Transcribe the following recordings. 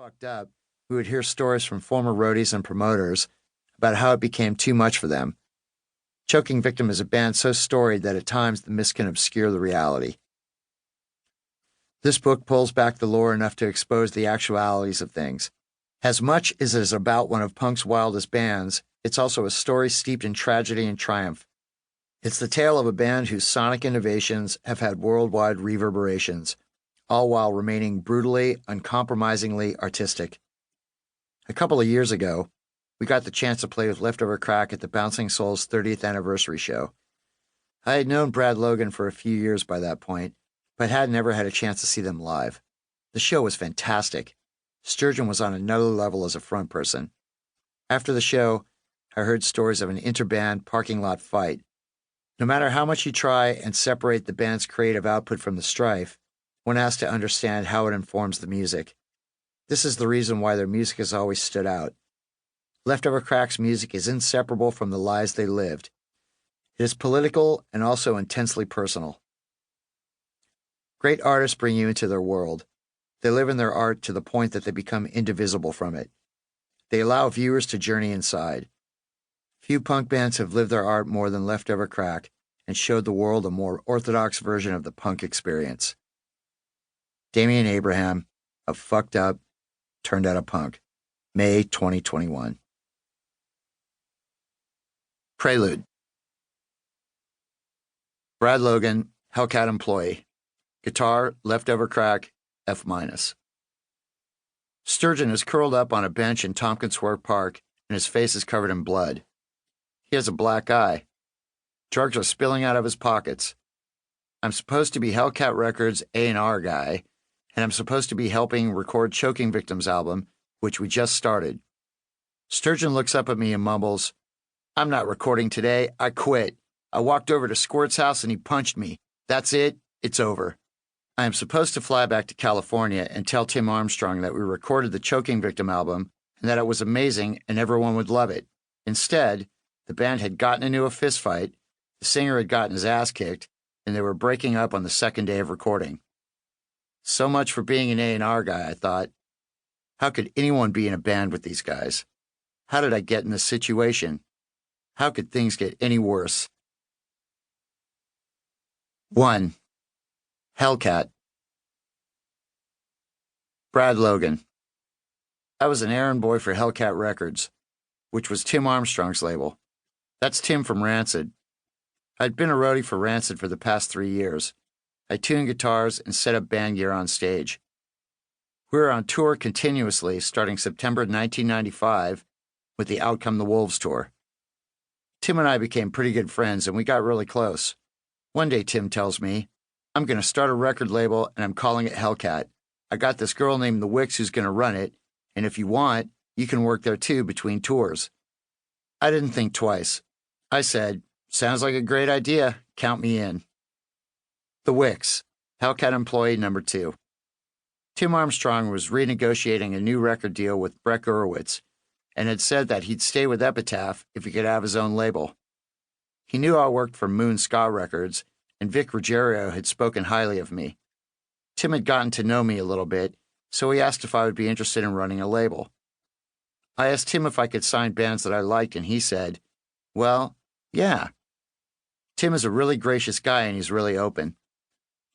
fucked up, we would hear stories from former roadies and promoters about how it became too much for them. Choking Victim is a band so storied that at times the mist can obscure the reality. This book pulls back the lore enough to expose the actualities of things. As much as it is about one of punk's wildest bands, it's also a story steeped in tragedy and triumph. It's the tale of a band whose sonic innovations have had worldwide reverberations, all while remaining brutally, uncompromisingly artistic. A couple of years ago, we got the chance to play with Leftöver Crack at the Bouncing Souls 30th anniversary show. I had known Brad Logan for a few years by that point, but had never had a chance to see them live. The show was fantastic. Sturgeon was on another level as a front person. After the show, I heard stories of an interband parking lot fight. No matter how much you try and separate the band's creative output from the strife, one has to understand how it informs the music. This is the reason why their music has always stood out. Leftover Crack's music is inseparable from the lives they lived. It is political and also intensely personal. Great artists bring you into their world. They live in their art to the point that they become indivisible from it. They allow viewers to journey inside. Few punk bands have lived their art more than Leftover Crack and showed the world a more orthodox version of the punk experience. Damian Abraham of Fucked Up Turned Out a Punk, May 2021. Prelude. Brad Logan, Hellcat employee. Guitar, Leftover Crack, F-. Sturgeon is curled up on a bench in Tompkins Square Park, and his face is covered in blood. He has a black eye. Drugs are spilling out of his pockets. I'm supposed to be Hellcat Records' A&R guy, and I'm supposed to be helping record Choking Victim's album, which we just started. Sturgeon looks up at me and mumbles, "I'm not recording today. I quit. I walked over to Squirt's house and he punched me. That's it. It's over." I am supposed to fly back to California and tell Tim Armstrong that we recorded the Choking Victim album and that it was amazing and everyone would love it. Instead, the band had gotten into a fistfight, the singer had gotten his ass kicked, and they were breaking up on the second day of recording. So much for being an A&R guy, I thought. How could anyone be in a band with these guys? How did I get in this situation? How could things get any worse? 1. Hellcat. Brad Logan. I was an errand boy for Hellcat Records, which was Tim Armstrong's label. That's Tim from Rancid. I'd been a roadie for Rancid for the past 3 years. I tuned guitars and set up band gear on stage. We were on tour continuously starting September 1995 with the Outcome the Wolves tour. Tim and I became pretty good friends and we got really close. One day Tim tells me, "I'm going to start a record label and I'm calling it Hellcat. I got this girl named The Wicks who's going to run it, and if you want, you can work there too between tours." I didn't think twice. I said, "Sounds like a great idea. Count me in." The Wicks, Hellcat employee number 2. Tim Armstrong was renegotiating a new record deal with Brett Gurewitz and had said that he'd stay with Epitaph if he could have his own label. He knew I worked for Moon Ska Records, and Vic Ruggiero had spoken highly of me. Tim had gotten to know me a little bit, so he asked if I would be interested in running a label. I asked him if I could sign bands that I liked, and he said, "Well, yeah." Tim is a really gracious guy, and he's really open.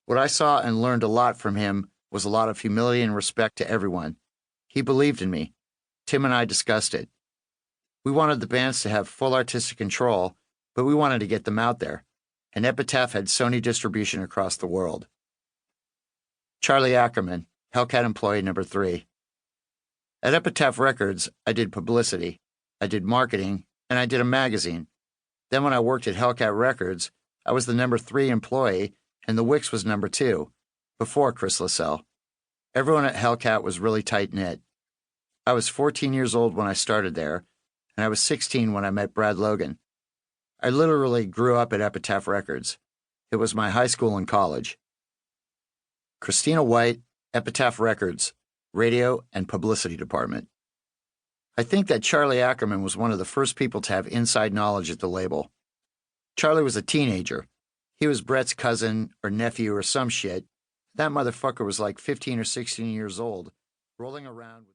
What I saw and learned a lot from him was a lot of humility and respect to everyone. He believed in me. Tim and I discussed it. We wanted the bands to have full artistic control, but we wanted to get them out there, and Epitaph had Sony distribution across the world. Charlie Ackerman, Hellcat employee number 3. At Epitaph Records, I did publicity, I did marketing, and I did a magazine. Then when I worked at Hellcat Records, I was the number 3 employee, and the Wicks was number 2, before Chris Lascelles. Everyone at Hellcat was really tight-knit. I was 14 years old when I started there, and I was 16 when I met Brad Logan. I literally grew up at Epitaph Records. It was my high school and college. Christina White, Epitaph Records, Radio and Publicity Department. I think that Charlie Ackerman was one of the first people to have inside knowledge at the label. Charlie was a teenager. He was Brett's cousin or nephew or some shit. That motherfucker was like 15 or 16 years old, rolling around with